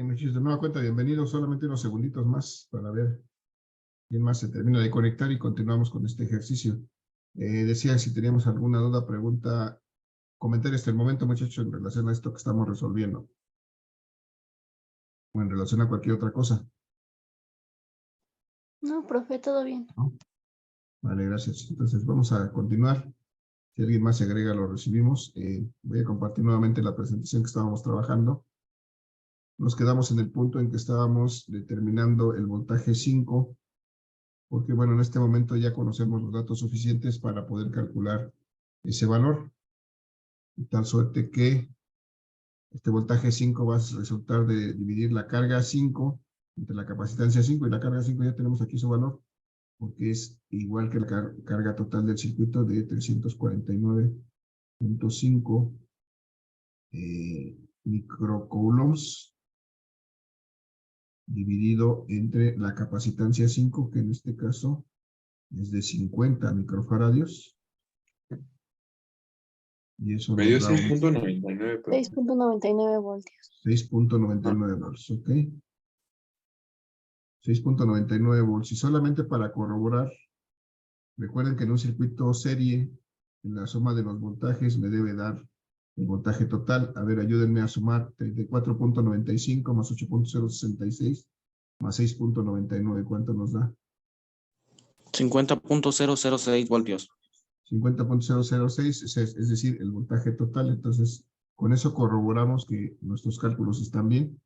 Muchachos, de nueva cuenta, bienvenidos. Solamente unos segunditos más para ver quién más se termina de conectar y continuamos con este ejercicio. Decía si teníamos alguna duda, pregunta, comentario hasta el momento, muchachos, en relación a esto que estamos resolviendo. O en relación a cualquier otra cosa. No, profe, todo bien. ¿No? Vale, gracias. Entonces vamos a continuar. Si alguien más se agrega, lo recibimos. Voy a compartir nuevamente la presentación que estábamos trabajando. Nos quedamos en el punto en que estábamos determinando el voltaje 5, porque bueno, en este momento ya conocemos los datos suficientes para poder calcular ese valor, de tal suerte que este voltaje 5 va a resultar de dividir la carga 5 entre la capacitancia 5 y la carga 5. Ya tenemos aquí su valor, porque es igual que la carga total del circuito de 349.5 microcoulombs dividido entre la capacitancia 5, que en este caso es de 50 microfaradios. Y eso Me dio nos da 6.99, pero 6.99 voltios. 6.99 volts, ¿ok? 6.99 volts. Y solamente para corroborar, recuerden que en un circuito serie, en la suma de los voltajes me debe dar el voltaje total. A ver, ayúdenme a sumar 34.95 más 8.066 más 6.99. ¿Cuánto nos da? 50.006 voltios. 50.006, es decir, el voltaje total. Entonces, con eso corroboramos que nuestros cálculos están bien,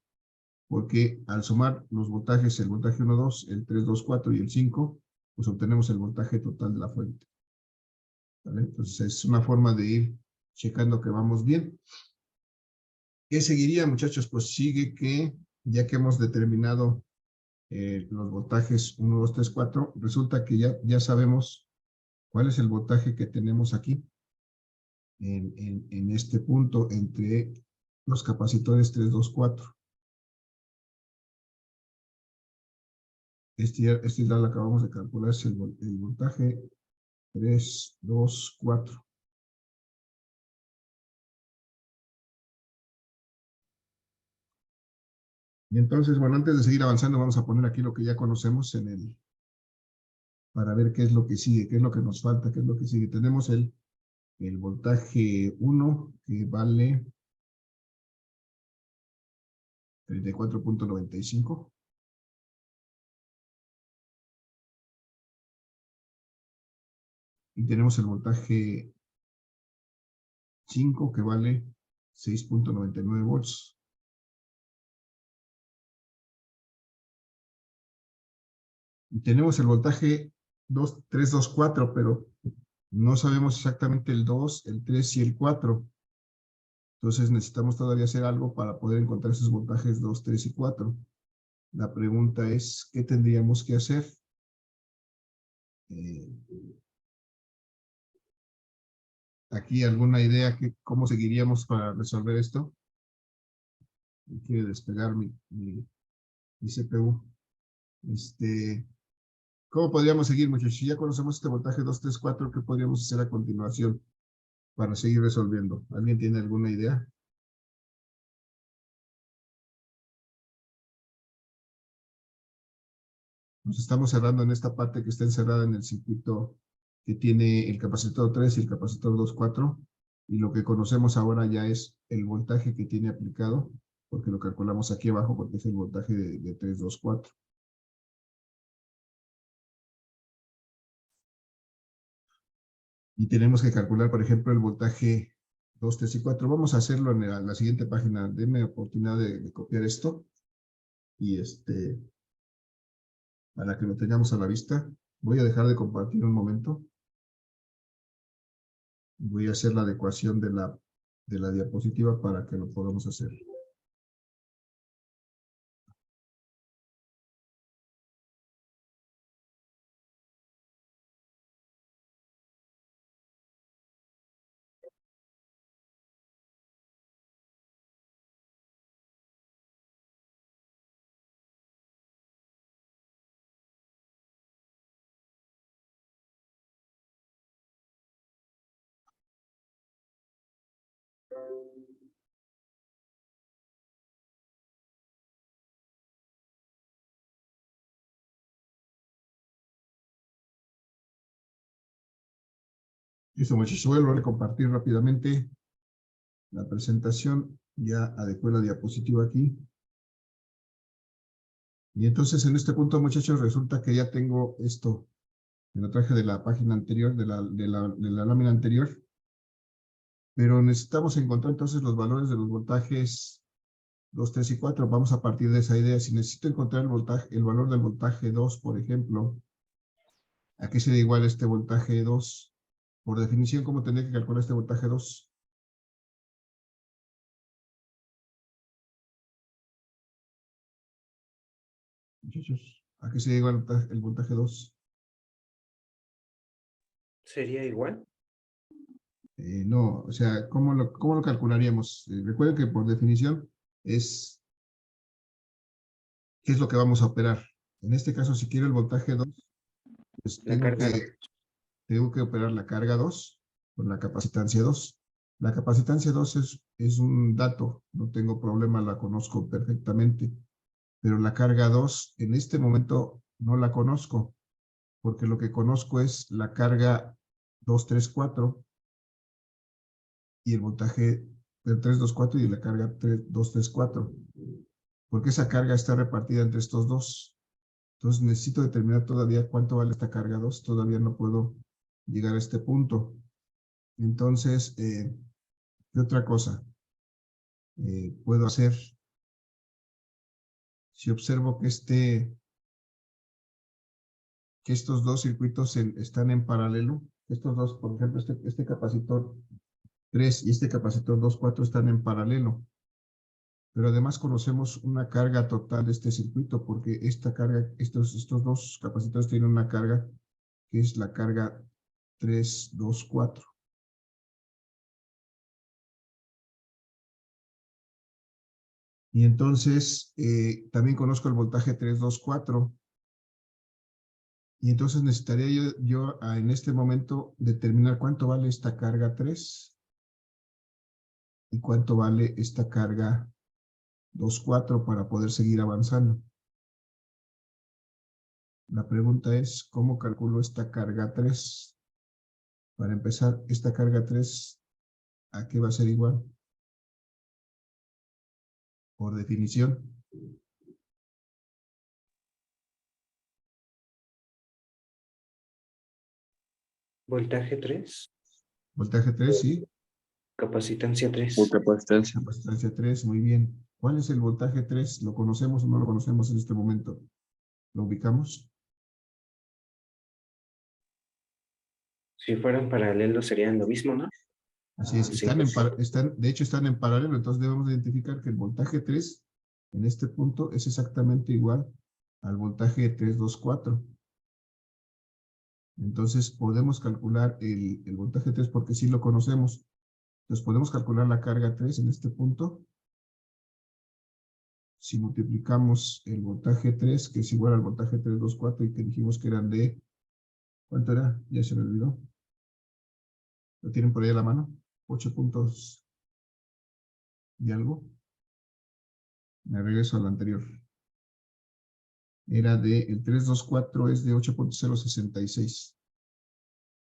porque al sumar los voltajes, el voltaje 1, 2, el 3, 2, 4 y el 5, pues obtenemos el voltaje total de la fuente. ¿Vale? Entonces, es una forma de ir checando que vamos bien. ¿Qué seguiría, muchachos? Pues sigue que, ya que hemos determinado los voltajes 1, 2, 3, 4, resulta que ya sabemos cuál es el voltaje que tenemos aquí en este punto entre los capacitores 3, 2, 4. Este ya lo acabamos de calcular, es el voltaje 3, 2, 4. Y entonces, bueno, antes de seguir avanzando, vamos a poner aquí lo que ya conocemos para ver qué es lo que sigue, qué es lo que nos falta, qué es lo que sigue. Tenemos el voltaje 1, que vale 34.95. Y tenemos el voltaje 5, que vale 6.99 volts. Y tenemos el voltaje 3, 2, 4, pero no sabemos exactamente el 2, el 3 y el 4. Entonces necesitamos todavía hacer algo para poder encontrar esos voltajes 2, 3 y 4. La pregunta es, ¿qué tendríamos que hacer? Aquí alguna idea que cómo seguiríamos para resolver esto. Quiere despegar mi CPU. ¿Cómo podríamos seguir, muchachos? Si ya conocemos este voltaje 2, 3, 4, ¿qué podríamos hacer a continuación para seguir resolviendo? ¿Alguien tiene alguna idea? Nos estamos cerrando en esta parte que está encerrada en el circuito que tiene el capacitor 3 y el capacitor 2, 4. Y lo que conocemos ahora ya es el voltaje que tiene aplicado, porque lo calculamos aquí abajo porque es el voltaje de 3, 2, 4. Y tenemos que calcular, por ejemplo, el voltaje 2, 3 y 4. Vamos a hacerlo en la siguiente página. Denme oportunidad de copiar esto. Y para que lo tengamos a la vista. Voy a dejar de compartir un momento. Voy a hacer la adecuación de la diapositiva para que lo podamos hacer. Listo, muchachos. Voy a volver a compartir rápidamente la presentación. Ya adecué la diapositiva aquí. Y entonces en este punto, muchachos, resulta que ya tengo esto. Me lo traje de la página anterior, de la lámina anterior. Pero necesitamos encontrar entonces los valores de los voltajes 2, 3 y 4. Vamos a partir de esa idea. Si necesito encontrar el valor del voltaje 2, por ejemplo, ¿a qué sería igual este voltaje 2? Por definición, ¿cómo tendría que calcular este voltaje 2? Muchachos, ¿a qué sería igual el voltaje 2? ¿Sería igual? No, o sea, ¿cómo lo calcularíamos? Recuerden que por definición es qué es lo que vamos a operar. En este caso, si quiero el voltaje 2, pues La carga de- tengo que operar la carga 2 con la capacitancia 2. La capacitancia 2 es un dato, no tengo problema, la conozco perfectamente, pero la carga 2 en este momento no la conozco, porque lo que conozco es la carga 234 y el voltaje del 324 y la carga 234, porque esa carga está repartida entre estos dos. Entonces necesito determinar todavía cuánto vale esta carga 2, todavía no puedo llegar a este punto. Entonces, ¿qué otra cosa puedo hacer? Si observo que estos dos circuitos están en paralelo, estos dos, por ejemplo, este capacitor 3 y este capacitor 2,4 están en paralelo, pero además conocemos una carga total de este circuito, porque esta carga, estos dos capacitores tienen una carga que es la carga 3, 2, 4. Y entonces también conozco el voltaje 3, 2, 4. Y entonces necesitaría yo en este momento determinar cuánto vale esta carga 3 y cuánto vale esta carga 2,4 para poder seguir avanzando. La pregunta es, ¿cómo calculo esta carga 3? Para empezar, esta carga 3, ¿a qué va a ser igual? Por definición. Voltaje 3, Voltaje 3, sí. capacitancia 3. Por capacitancia. Capacitancia 3, muy bien. ¿Cuál es el voltaje 3? ¿Lo conocemos o no lo conocemos en este momento? ¿Lo ubicamos? Si fueran paralelos serían lo mismo, ¿no? Así es, Sí. de hecho están en paralelo, entonces debemos identificar que el voltaje 3 en este punto es exactamente igual al voltaje 324. Entonces podemos calcular el voltaje 3 porque sí lo conocemos. Entonces podemos calcular la carga 3 en este punto. Si multiplicamos el voltaje 3, que es igual al voltaje 324 y que dijimos que eran de, ¿cuánto era? Ya se me olvidó. ¿Lo tienen por ahí a la mano? 8 puntos y algo. Me regreso al anterior. Era el 324 es de 8.066.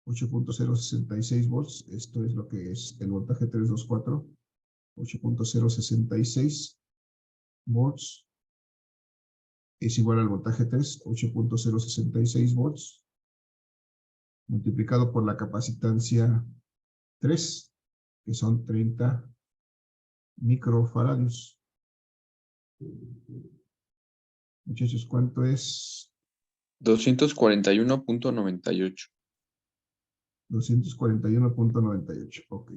8.066 volts. Esto es lo que es el voltaje 324. 8.066 volts es igual al voltaje 3, 8.066 volts, multiplicado por la capacitancia 3, que son 30 microfaradios. Muchachos, ¿cuánto es? 241.98. 241.98, ok.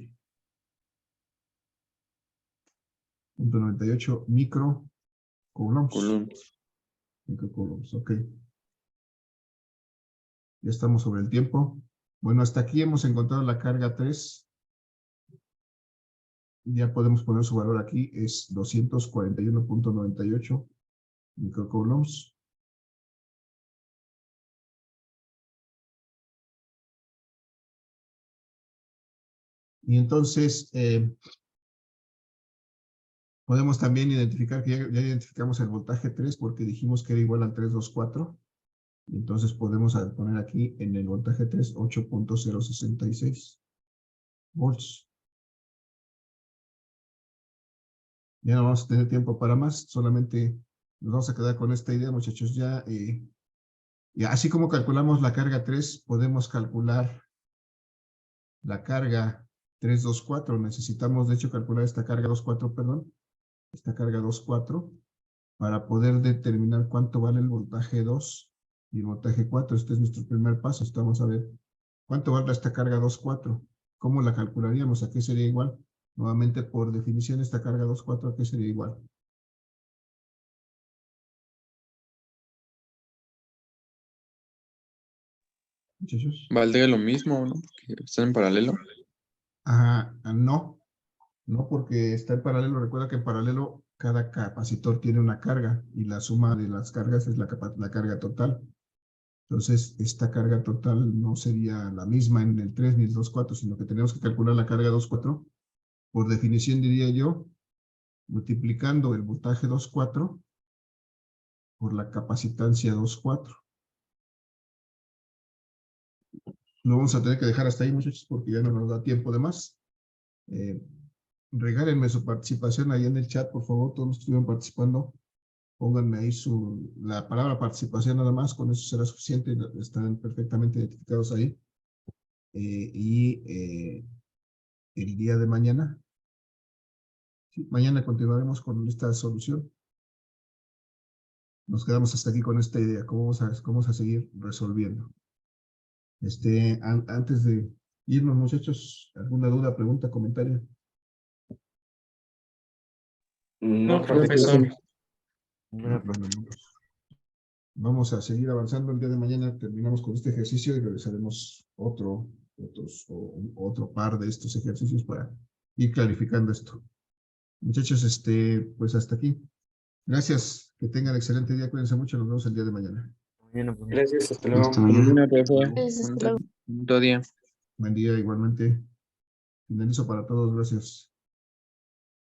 0.98 microcoulombs. Microcoulombs, ok. Ya estamos sobre el tiempo. Bueno, hasta aquí hemos encontrado la carga 3. Ya podemos poner su valor aquí, es 241.98 microcoulombs. Y entonces podemos también identificar que ya identificamos el voltaje 3 porque dijimos que era igual al 324. Entonces podemos poner aquí en el voltaje 3, 8.066 volts. Ya no vamos a tener tiempo para más, solamente nos vamos a quedar con esta idea, muchachos. Ya, así como calculamos la carga 3, podemos calcular la carga 324. Necesitamos, de hecho, calcular esta carga 24, perdón. Esta carga 24 para poder determinar cuánto vale el voltaje 2 y el voltaje 4. Este es nuestro primer paso. Vamos a ver cuánto vale esta carga 24. ¿Cómo la calcularíamos? ¿A qué sería igual? Nuevamente, por definición, esta carga 24, ¿a qué sería igual? Muchachos. Valdría lo mismo, ¿no? Porque están en paralelo. No, no porque está en paralelo. Recuerda que en paralelo cada capacitor tiene una carga y la suma de las cargas es la carga total. Entonces, esta carga total no sería la misma en el 3 ni el 2.4, sino que tenemos que calcular la carga 2.4. Por definición, diría yo, multiplicando el voltaje 2.4 por la capacitancia 2.4. Lo vamos a tener que dejar hasta ahí, muchachos, porque ya no nos da tiempo de más. Regálenme su participación ahí en el chat, por favor, todos los que estuvieron participando. Pónganme ahí la palabra participación nada más, con eso será suficiente, están perfectamente identificados ahí. El día de mañana, sí, mañana continuaremos con esta solución. Nos quedamos hasta aquí con esta idea, cómo vamos a seguir resolviendo. Antes de irnos, muchachos, ¿alguna duda, pregunta, comentario? No, Profesor. Bueno, vamos a seguir avanzando. El día de mañana terminamos con este ejercicio y realizaremos otro par de estos ejercicios para ir clarificando esto. Muchachos, pues hasta aquí. Gracias, que tengan excelente día, cuídense mucho, nos vemos el día de mañana. gracias, hasta luego. Hasta mañana. Mañana, profesor. Gracias, hasta luego. Bonito día. Buen día igualmente. Finalizo para todos, gracias.